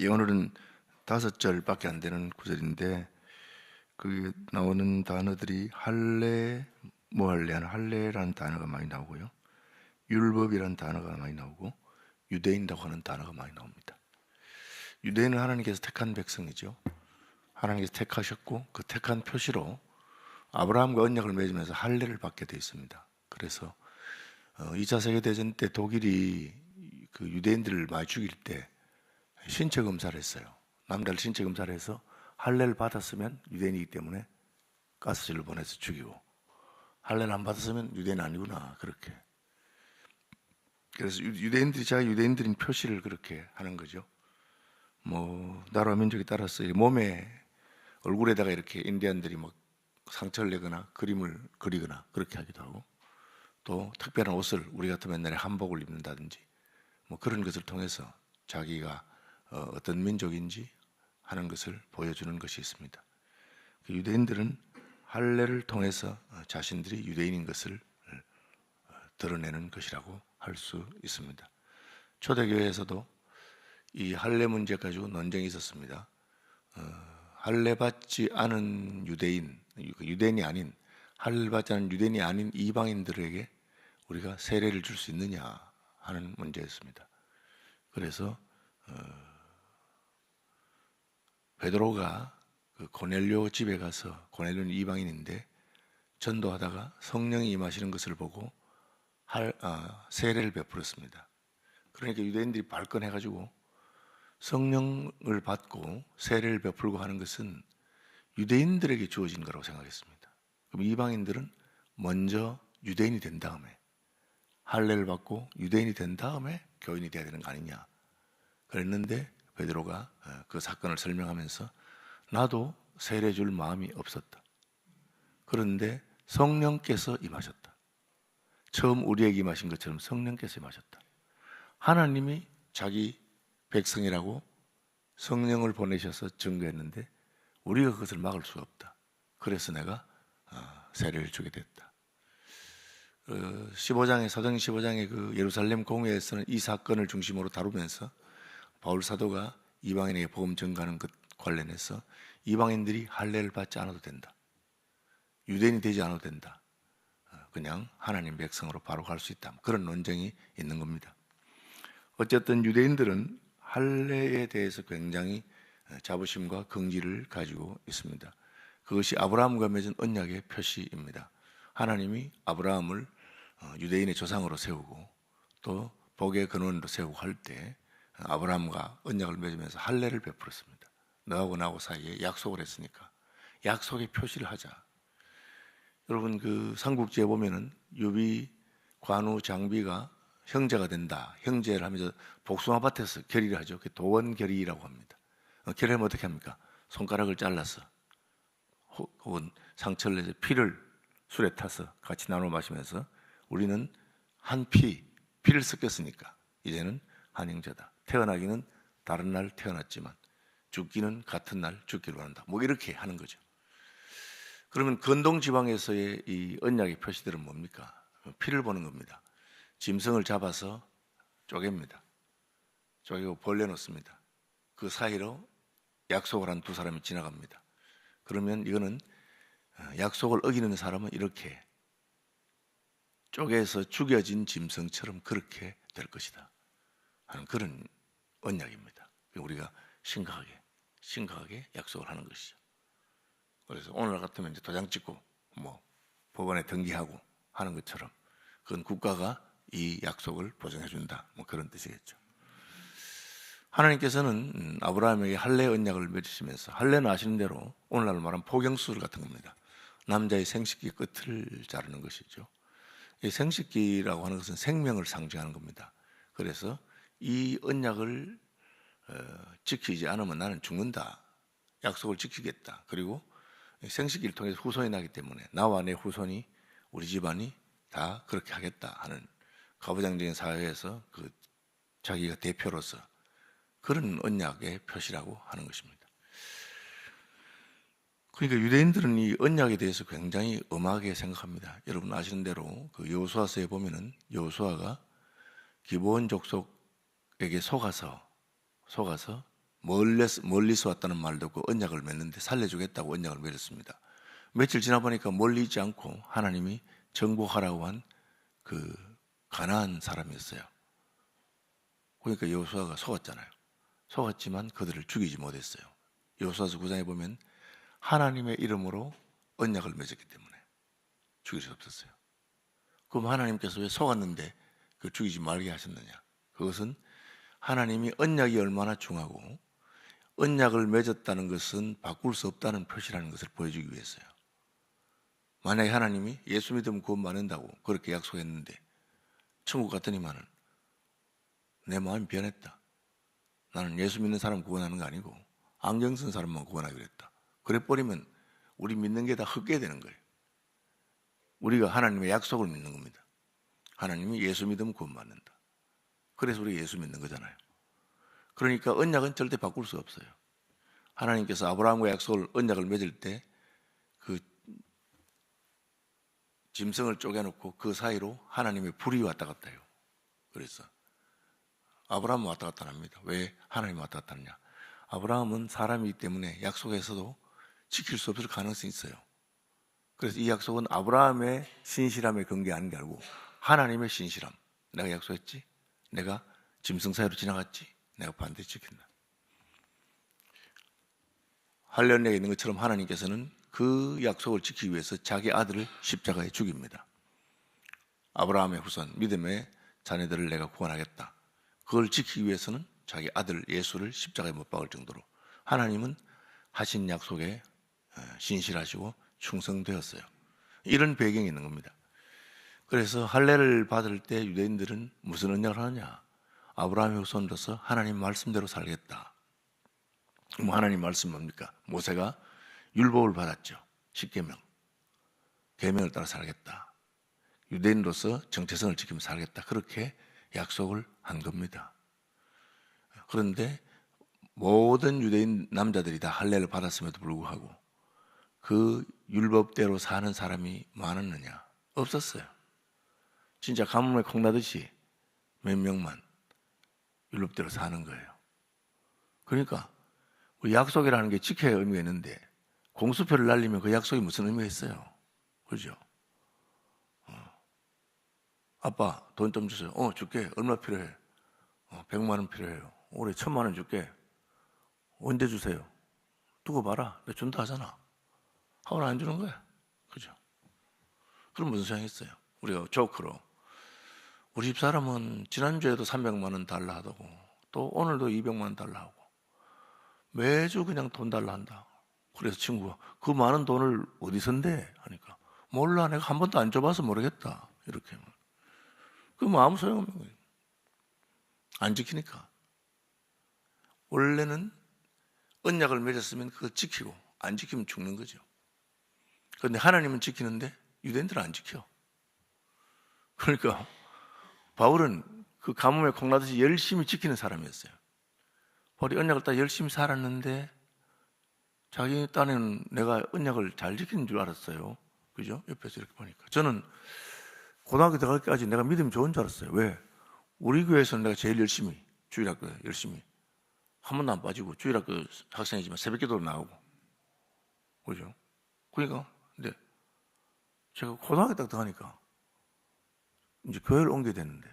오늘은 5절밖에 안 되는 구절인데 그 나오는 단어들이 할례, 뭐 할례 하는 할례라는 단어가 많이 나오고요, 율법이라는 단어가 많이 나오고, 유대인이라고 하는 단어가 많이 나옵니다. 유대인은 하나님께서 택한 백성이죠. 하나님께서 택하셨고 그 택한 표시로 아브라함과 언약을 맺으면서 할례를 받게 되어 있습니다. 그래서 2차 세계대전 때 독일이 그 유대인들을 많이 죽일 때 신체 검사를 했어요. 남자를 신체 검사를 해서 할례를 받았으면 유대인이기 때문에 가스실로 보내서 죽이고, 할례를 안 받았으면 유대인 아니구나, 그렇게. 그래서 유대인들이 자기 유대인들인 표시를 그렇게 하는 거죠. 뭐 나라와 민족에 따라서 몸에, 얼굴에다가 이렇게 인디안들이 막 상처를 내거나 그림을 그리거나 그렇게 하기도 하고, 또 특별한 옷을 우리 같으면 옛날에 한복을 입는다든지 뭐 그런 것을 통해서 자기가 어떤 민족인지 하는 것을 보여주는 것이 있습니다. 유대인들은 할례를 통해서 자신들이 유대인인 것을 드러내는 것이라고 할 수 있습니다. 초대교회에서도 이 할례 문제 가지고 논쟁이 있었습니다. 할례 받지 않은 유대인, 유대인이 아닌, 할례 받지 않은 유대인이 아닌 이방인들에게 우리가 세례를 줄 수 있느냐 하는 문제였습니다. 그래서 베드로가 그 고넬료 집에 가서, 고넬료는 이방인인데 전도하다가 성령이 임하시는 것을 보고 세례를 베풀었습니다. 그러니까 유대인들이 발끈해가지고 성령을 받고 세례를 베풀고 하는 것은 유대인들에게 주어진 거라고 생각했습니다. 그럼 이방인들은 먼저 유대인이 된 다음에, 할례를 받고 유대인이 된 다음에 교인이 돼야 되는 거 아니냐 그랬는데, 베드로가 그 사건을 설명하면서 나도 세례 줄 마음이 없었다. 그런데 성령께서 임하셨다. 처음 우리에게 임하신 것처럼 성령께서 임하셨다. 하나님이 자기 백성이라고 성령을 보내셔서 증거했는데 우리가 그것을 막을 수가 없다. 그래서 내가 세례를 주게 됐다. 15장에, 사도행 15장의 그 예루살렘 공회에서는 이 사건을 중심으로 다루면서 바울 사도가 이방인에게 복음 전가하는 것 관련해서 이방인들이 할례를 받지 않아도 된다, 유대인이 되지 않아도 된다, 그냥 하나님 백성으로 바로 갈 수 있다, 그런 논쟁이 있는 겁니다. 어쨌든 유대인들은 할례에 대해서 굉장히 자부심과 긍지를 가지고 있습니다. 그것이 아브라함과 맺은 언약의 표시입니다. 하나님이 아브라함을 유대인의 조상으로 세우고 또 복의 근원으로 세우고 할 때 아브라함과 언약을 맺으면서 할례를 베풀었습니다. 너하고 나하고 사이에 약속을 했으니까 약속의 표시를 하자. 여러분, 그 삼국지에 보면은 유비, 관우, 장비가 형제가 된다, 형제를 하면서 복숭아밭에서 결의를 하죠. 그게 도원결의라고 합니다. 결의하면 어떻게 합니까? 손가락을 잘라서 혹은 상처를 내서 피를 술에 타서 같이 나눠 마시면서 우리는 한 피를 섞였으니까 이제는 한 형제다. 태어나기는 다른 날 태어났지만 죽기는 같은 날 죽기로 한다. 뭐 이렇게 하는 거죠. 그러면 건동 지방에서의 이 언약의 표시들은 뭡니까? 피를 보는 겁니다. 짐승을 잡아서 쪼갭니다. 쪼개고 벌려놓습니다. 그 사이로 약속을 한 두 사람이 지나갑니다. 그러면 이거는 약속을 어기는 사람은 이렇게 쪼개서 죽여진 짐승처럼 그렇게 될 것이다 하는 그런 언약입니다. 우리가 심각하게 약속을 하는 것이죠. 그래서 오늘 같으면 이제 도장 찍고 뭐 법원에 등기하고 하는 것처럼 그건 국가가 이 약속을 보증해 준다, 뭐 그런 뜻이겠죠. 하나님께서는 아브라함에게 할례 언약을 맺으시면서, 할례는 아시는 대로 오늘날 말하면 포경수술 같은 겁니다. 남자의 생식기 끝을 자르는 것이죠. 이 생식기라고 하는 것은 생명을 상징하는 겁니다. 그래서 이 언약을 지키지 않으면 나는 죽는다, 약속을 지키겠다, 그리고 생식기를 통해서 후손이 나기 때문에 나와 내 후손이, 우리 집안이 다 그렇게 하겠다 하는 가부장적인 사회에서 그 자기가 대표로서 그런 언약의 표시라고 하는 것입니다. 그러니까 유대인들은 이 언약에 대해서 굉장히 엄하게 생각합니다. 여러분 아시는 대로 그 여호수아서에 보면은 여호수아가 기브온 족속에게 속아서 멀리서 왔다는 말도 없고 언약을 맺는데 살려주겠다고 언약을 맺었습니다. 며칠 지나보니까 멀리 있지 않고 하나님이 정복하라고 한 그 가나안 사람이었어요. 그러니까 여호수아가 속았잖아요. 속았지만 그들을 죽이지 못했어요. 여호수아서 9장에 보면 하나님의 이름으로 언약을 맺었기 때문에 죽일 수 없었어요. 그럼 하나님께서 왜 속았는데 그 죽이지 말게 하셨느냐? 그것은 하나님이 언약이 얼마나 중하고 언약을 맺었다는 것은 바꿀 수 없다는 표시라는 것을 보여주기 위해서요. 만약에 하나님이 예수 믿으면 구원 받는다고 그렇게 약속했는데 천국 갔더니만은 내 마음이 변했다. 나는 예수 믿는 사람 구원하는 거 아니고 안경 쓴 사람만 구원하기로 했다. 그래 버리면 우리 믿는 게 다 헛게 되는 거예요. 우리가 하나님의 약속을 믿는 겁니다. 하나님이 예수 믿으면 구원 받는다. 그래서 우리가 예수 믿는 거잖아요. 그러니까 언약은 절대 바꿀 수 없어요. 하나님께서 아브라함과 언약을 맺을 때 그 짐승을 쪼개놓고 그 사이로 하나님의 불이 왔다 갔다 해요. 그래서 아브라함은 왔다 갔다 합니다. 왜 하나님이 왔다 갔다 하느냐? 아브라함은 사람이기 때문에 약속에서도 지킬 수 없을 가능성이 있어요. 그래서 이 약속은 아브라함의 신실함에 근거하는 게 아니고 하나님의 신실함. 내가 약속했지? 내가 짐승 사이로 지나갔지? 내가 반드시 지킨다. 할례에 있는 것처럼 하나님께서는 그 약속을 지키기 위해서 자기 아들을 십자가에 죽입니다. 아브라함의 후손, 믿음의 자녀들을 내가 구원하겠다. 그걸 지키기 위해서는 자기 아들 예수를 십자가에 못 박을 정도로 하나님은 하신 약속에 신실하시고 충성되었어요. 이런 배경이 있는 겁니다. 그래서 할례를 받을 때 유대인들은 무슨 언약을 하느냐? 아브라함의 후손으로서 하나님 말씀대로 살겠다. 뭐 하나님 말씀 뭡니까? 모세가 율법을 받았죠. 10계명. 계명을 따라 살겠다. 유대인으로서 정체성을 지키면서 살겠다. 그렇게 약속을 한 겁니다. 그런데 모든 유대인 남자들이 다 할례를 받았음에도 불구하고 그 율법대로 사는 사람이 많았느냐? 없었어요. 진짜 가뭄에 콩나듯이 몇 명만 율법대로 사는 거예요. 그러니까 우리 약속이라는 게 지켜야 의미가 있는데 공수표를 날리면 그 약속이 무슨 의미가 있어요? 그죠? 아빠 돈 좀 주세요. 줄게. 얼마 필요해? 100만 원 필요해요. 올해 1000만 원 줄게. 언제 주세요? 두고 봐라. 내가 준다 하잖아. 하고 안 주는 거야. 그죠? 그럼 무슨 생각했어요? 우리가 조크로 우리 집사람은 지난주에도 300만 원 달라 하더고 또 오늘도 200만 원 달라 하고 매주 그냥 돈 달라 한다. 그래서 친구가 그 많은 돈을 어디 선대? 하니까 몰라. 내가 한 번도 안 줘봐서 모르겠다. 이렇게. 그 뭐 아무 소용없는 거예요. 안 지키니까. 원래는 언약을 맺었으면 그거 지키고 안 지키면 죽는 거죠. 그런데 하나님은 지키는데 유대인들은 안 지켜. 그러니까 바울은 그 가뭄에 콩나듯이 열심히 지키는 사람이었어요. 바울이 언약을 딱 열심히 살았는데 자기 딴에는 내가 언약을 잘 지키는 줄 알았어요. 그죠? 옆에서 이렇게 보니까. 저는 고등학교 들어가기까지 내가 믿음이 좋은 줄 알았어요. 왜? 우리 교회에서는 내가 제일 열심히, 주일학교 열심히. 한 번도 안 빠지고, 주일학교 학생이지만 새벽 기도로 나오고. 그죠? 그러니까, 근데 제가 고등학교 딱 들어가니까 이제 교회를 옮겨야 되는데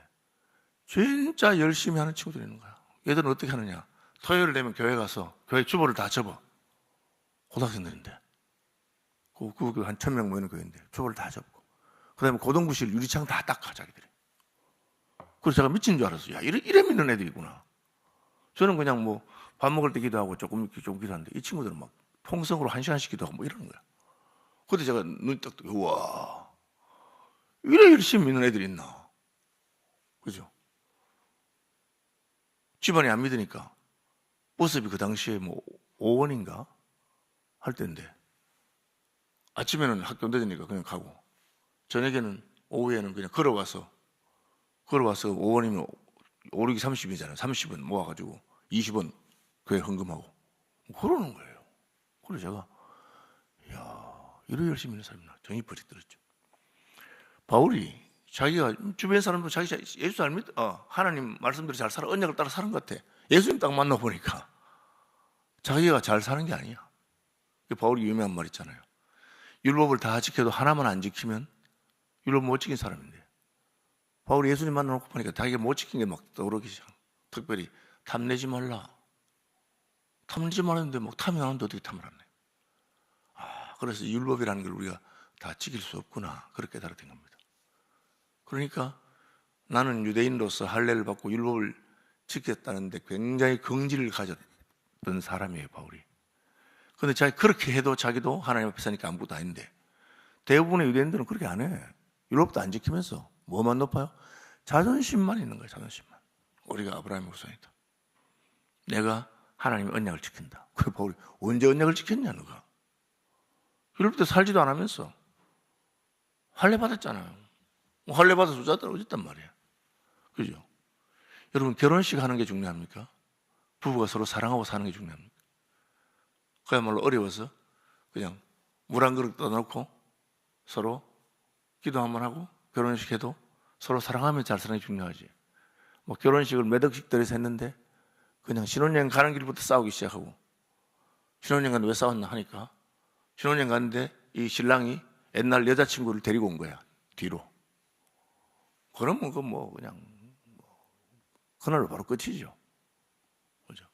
진짜 열심히 하는 친구들이 있는 거야. 얘들은 어떻게 하느냐? 토요일 되면 교회 가서 교회 주보를 다 접어. 고등학생들인데. 그 한 1000명 모이는 교회인데 주보를 다 접고. 그 다음에 고등부실 유리창 다 닦아, 자기들이. 그래서 제가 미친 줄 알았어요. 야, 이래 믿는 애들이구나. 저는 그냥 뭐 밥 먹을 때 기도하고 조금 기도하는데 이 친구들은 막 통성으로 1시간씩 기도하고 뭐 이러는 거야. 그때 제가 눈이 딱 뜨고, 우와, 이래 열심히 믿는 애들이 있나. 그죠? 집안이 안 믿으니까 버스비 그 당시에 뭐 5원인가 할 때인데 아침에는 학교 늦으니까 그냥 가고 저녁에는 오후에는 그냥 걸어와서 5원이면 5, 6이 30이잖아요. 30원 모아가지고 20원 교회 헌금하고 그러는 거예요. 그래서 제가 이야, 이래 열심히 있는 사람이나 정이 버리 들었죠. 바울이 자기가 주변 사람도 자기 예수 잘 믿, 하나님 말씀대로 잘 살아, 언약을 따라 사는 것 같아. 예수님 딱 만나보니까 자기가 잘 사는 게 아니야. 바울이 유명한 말 있잖아요. 율법을 다 지켜도 하나만 안 지키면 율법 못 지킨 사람인데, 바울이 예수님 만나놓고 보니까 자기가 못 지킨 게 막 떠오르기 시작. 특별히 탐내지 말라. 탐내지 말았는데 막 탐이 나는데 어떻게 탐을 안 내? 그래서 율법이라는 걸 우리가 다 지킬 수 없구나, 그렇게 깨달았던 겁니다. 그러니까 나는 유대인으로서 할례를 받고 율법을 지켰다는데 굉장히 긍지를 가졌던 사람이에요, 바울이. 그런데 자기 그렇게 해도 자기도 하나님 앞에 서니까 아무것도 아닌데, 대부분의 유대인들은 그렇게 안 해. 율법도 안 지키면서 뭐만 높아요? 자존심만 있는 거예요, 자존심만. 우리가 아브라함의 후손이다. 내가 하나님의 언약을 지킨다. 그 바울이 언제 언약을 지켰냐, 너가? 율법도 살지도 안 하면서 할례 받았잖아요. 할례 받아서 우자들 어쨌단 말이야. 그죠? 여러분, 결혼식 하는 게 중요합니까? 부부가 서로 사랑하고 사는 게 중요합니까? 그야말로 어려워서 그냥 물 한 그릇 떠놓고 서로 기도 한번 하고 결혼식 해도 서로 사랑하며 잘 사는 게 중요하지. 뭐 결혼식을 몇 억씩 들여서 했는데 그냥 신혼여행 가는 길부터 싸우기 시작하고, 신혼여행 갔는데 왜 싸웠나 하니까 신혼여행 갔는데 이 신랑이 옛날 여자친구를 데리고 온 거야, 뒤로. 그러면 그건 뭐 그냥 그날로 바로 끝이죠. 그죠?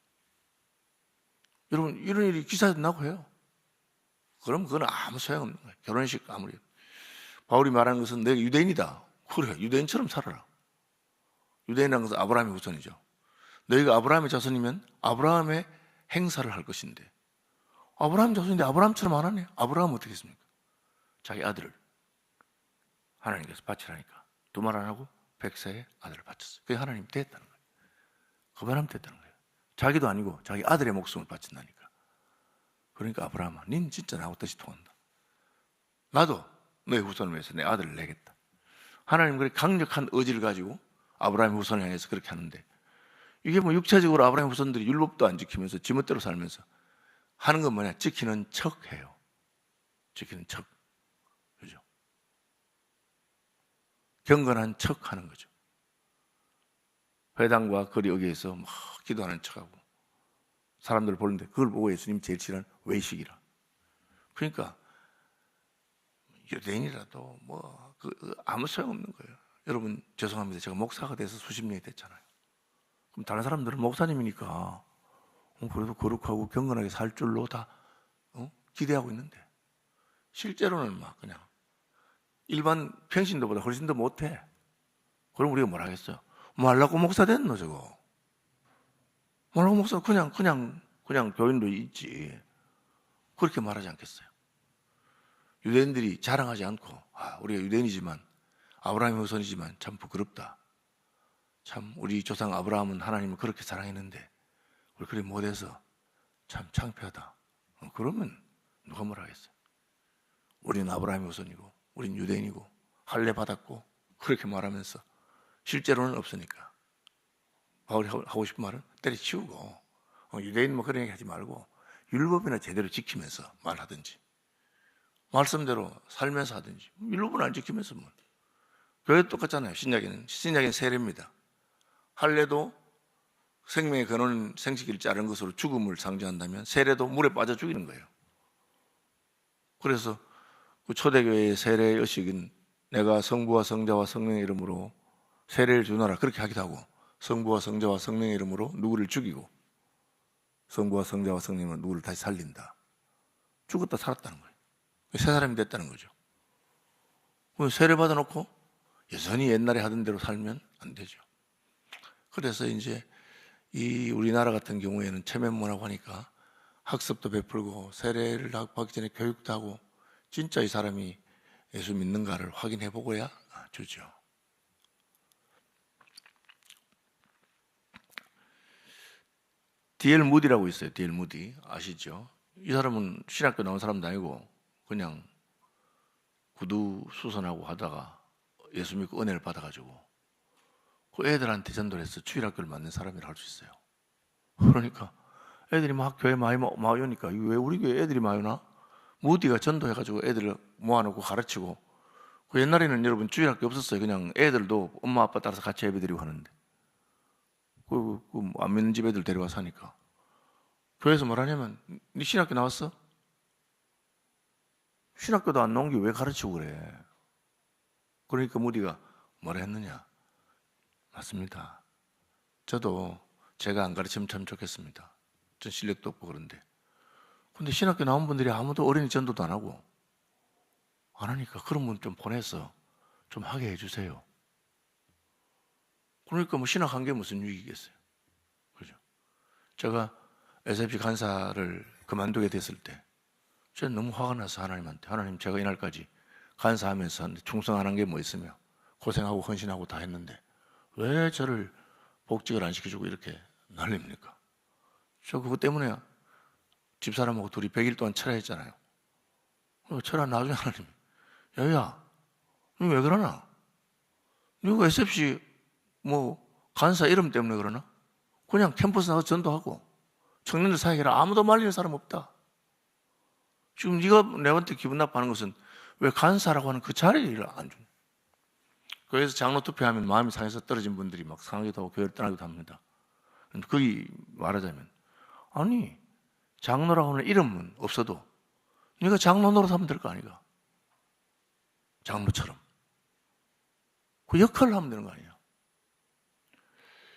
여러분, 이런 일이 기사에 나고 해요. 그럼 그건 아무 소용없는 거예요. 결혼식 아무리. 바울이 말하는 것은 내가 유대인이다. 그래, 유대인처럼 살아라. 유대인이라는 것은 아브라함의 후손이죠. 너희가 아브라함의 자손이면 아브라함의 행사를 할 것인데, 아브라함 자손인데 아브라함처럼 안 하네. 아브라함은 어떻게 했습니까? 자기 아들을 하나님께서 바치라니까 두 말 안 하고 100세에 아들을 바쳤어요. 그게 하나님 됐다는 거예요. 그 바람 됐다는 거예요. 자기도 아니고 자기 아들의 목숨을 바친다니까. 그러니까 아브라함아, 닌 진짜 나하고 뜻이 통한다. 나도 너의 후손을 위해서 내 아들을 내겠다. 하나님 그렇게 강력한 의지를 가지고 아브라함의 후손을 향해서 그렇게 하는데, 이게 뭐 육체적으로 아브라함의 후손들이 율법도 안 지키면서 지멋대로 살면서 하는 건 뭐냐? 지키는 척 해요. 지키는 척. 그죠? 경건한 척 하는 거죠. 회당과 거리 어귀에서 막 기도하는 척하고 사람들 보는데 그걸 보고 예수님 제일 싫어하는 외식이라. 그러니까 유대인이라도 뭐 아무 소용없는 거예요. 여러분, 죄송합니다. 제가 목사가 돼서 수십 년이 됐잖아요. 그럼 다른 사람들은 목사님이니까 그래도 거룩하고 경건하게 살 줄로 다 기대하고 있는데, 실제로는 막 그냥 일반 평신도보다 훨씬 더 못해. 그럼 우리가 뭐라 하겠어요? 뭐 하려고 목사 됐노 저거? 뭐라고 목사 그냥 교인도 있지. 그렇게 말하지 않겠어요? 유대인들이 자랑하지 않고 우리가 유대인이지만 아브라함의 후손이지만 참 부끄럽다. 참 우리 조상 아브라함은 하나님을 그렇게 사랑했는데 우리 그렇게 못해서 참 창피하다. 그러면 누가 뭐라 하겠어요? 우리는 아브라함의 후손이고 우린 유대인이고 할례 받았고 그렇게 말하면서 실제로는 없으니까 바울이 하고 싶은 말은 때려치우고 유대인 뭐 그런 얘기 하지 말고 율법이나 제대로 지키면서 말하든지 말씀대로 살면서 하든지, 율법은 안 지키면서 뭐. 교회 똑같잖아요. 신약에는 세례입니다. 할례도 생명의 근원 생식기를 자른 것으로 죽음을 상징한다면 세례도 물에 빠져 죽이는 거예요. 그래서 그 초대교회의 세례 의식은 내가 성부와 성자와 성령의 이름으로 세례를 주노라 그렇게 하기도 하고, 성부와 성자와 성령의 이름으로 누구를 죽이고 성부와 성자와 성령은 누구를 다시 살린다. 죽었다 살았다는 거예요. 새 사람이 됐다는 거죠. 세례 받아놓고 여전히 옛날에 하던 대로 살면 안 되죠. 그래서 이제 이 우리나라 같은 경우에는 체면문화고 하니까 학습도 베풀고 세례를 받기 전에 교육도 하고 진짜 이 사람이 예수 믿는가를 확인해 보고야 주죠. D.L. 무디라고 있어요. D.L. 무디 아시죠? 이 사람은 신학교 나온 사람도 아니고 그냥 구두 수선하고 하다가 예수 믿고 은혜를 받아가지고 그 애들한테 전도를 해서 주일학교를 만든 사람이라 할 수 있어요. 그러니까 애들이 막 교회 많이 오니까 왜 우리 교회 애들이 많이 오나? 무디가 전도해가지고 애들을 모아놓고 가르치고, 그 옛날에는 여러분 주일학교 없었어요. 그냥 애들도 엄마 아빠 따라서 같이 예배 드리고 하는데 안 믿는 집 애들 데려와서 하니까 교회에서 뭐라냐면 네 신학교 나왔어? 신학교도 안 나온 게 왜 가르치고 그래? 그러니까 무디가 뭐라 했느냐? 맞습니다. 저도 제가 안 가르치면 참 좋겠습니다. 전 실력도 없고 그런데. 근데 신학교 나온 분들이 아무도 어린이 전도도 안 하고 안 하니까 그런 분 좀 보내서 좀 하게 해주세요. 그러니까 뭐 신학한 게 무슨 유익이겠어요. 그죠? 제가 SFC 간사를 그만두게 됐을 때 저는 너무 화가 나서 하나님한테, 하나님 제가 이날까지 간사하면서 충성 안 한 게 뭐 있으며 고생하고 헌신하고 다 했는데 왜 저를 복직을 안 시켜주고 이렇게 날립니까? 저 그것 때문에 집사람하고 둘이 100일 동안 철야 했잖아요. 철야 나중에 하나님, 야야, 너 왜 그러나? 너가 SFC 뭐 간사 이름 때문에 그러나? 그냥 캠퍼스 나가서 전도하고 청년들 사이에라 아무도 말리는 사람 없다. 지금 네가 내한테 기분 나빠하는 것은 왜 간사라고 하는 그 자리를 안 주냐? 그래서 장로 투표하면 마음이 상해서 떨어진 분들이 막 상하기도 하고 교회를 떠나기도 합니다. 거기 말하자면 아니 장로라고 하는 이름은 없어도 네가 장로 노릇 하면 될 거 아니가? 장로처럼 그 역할을 하면 되는 거 아니야?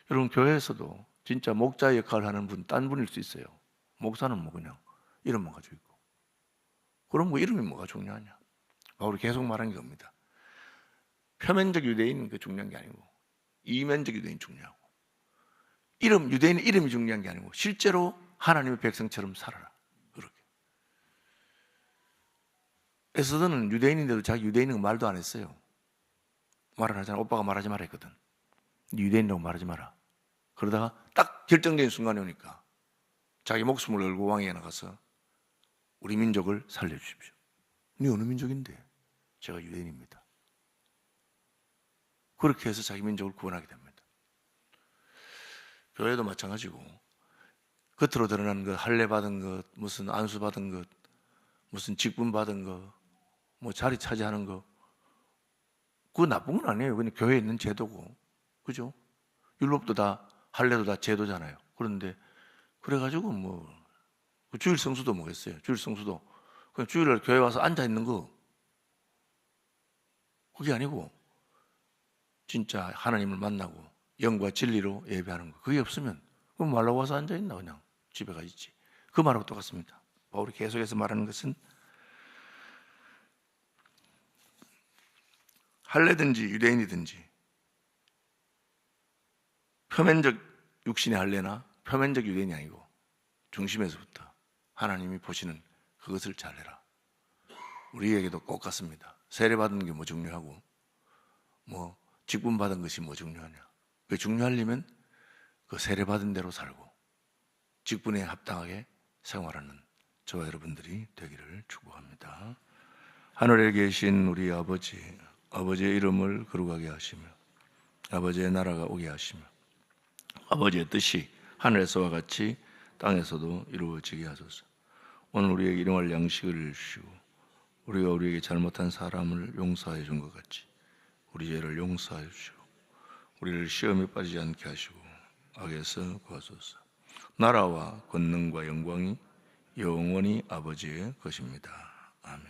여러분 교회에서도 진짜 목자 역할을 하는 분 딴 분일 수 있어요. 목사는 뭐 그냥 이름만 가지고 있고 그럼 뭐 이름이 뭐가 중요하냐? 바울이 계속 말하는 게 겁니다. 표면적 유대인은 그 중요한 게 아니고 이면적 유대인이 중요하고 유대인의 이름이 중요한 게 아니고 실제로 하나님의 백성처럼 살아라. 그렇게. 에스더는 유대인인데도 자기 유대인은 말도 안 했어요. 말을 하잖아. 오빠가 말하지 마라 했거든. 유대인이라고 말하지 마라. 그러다가 딱 결정적인 순간이 오니까 자기 목숨을 걸고 왕에게 나가서 우리 민족을 살려주십시오. 네 어느 민족인데? 제가 유대인입니다. 그렇게 해서 자기 민족을 구원하게 됩니다. 교회도 마찬가지고 겉으로 드러나는 것, 할례 받은 것, 무슨 안수 받은 것, 무슨 직분 받은 것, 뭐 자리 차지하는 것, 그거 나쁜 건 아니에요. 그냥 교회에 있는 제도고, 그죠? 율법도 다 할례도 다 제도잖아요. 그런데 그래가지고 뭐 주일 성수도 뭐겠어요? 주일 성수도 그냥 주일날 교회 와서 앉아 있는 거 그게 아니고 진짜 하나님을 만나고 영과 진리로 예배하는 거 그게 없으면 그럼 말라고 와서 앉아 있나 그냥 집에 가 있지. 그 말하고 똑같습니다. 바울이 계속해서 말하는 것은 할례든지 유대인이든지 표면적 육신의 할례나 표면적 유대인이 아니고 중심에서부터 하나님이 보시는 그것을 잘해라. 우리에게도 꼭 같습니다. 세례 받는 게 뭐 중요하고 뭐 직분 받은 것이 뭐 중요하냐. 그 중요하려면 그 세례 받은 대로 살고 직분에 합당하게 생활하는 저와 여러분들이 되기를 축복합니다. 하늘에 계신 우리 아버지, 아버지의 이름을 거룩하게 하시며 아버지의 나라가 오게 하시며 아버지의 뜻이 하늘에서와 같이 땅에서도 이루어지게 하소서. 오늘 우리에게 일용할 양식을 주시고 우리가 우리에게 잘못한 사람을 용서해 준 것 같이 우리 죄를 용서하여 주시고 우리를 시험에 빠지지 않게 하시고 악에서 구하소서. 나라와 권능과 영광이 영원히 아버지의 것입니다. 아멘.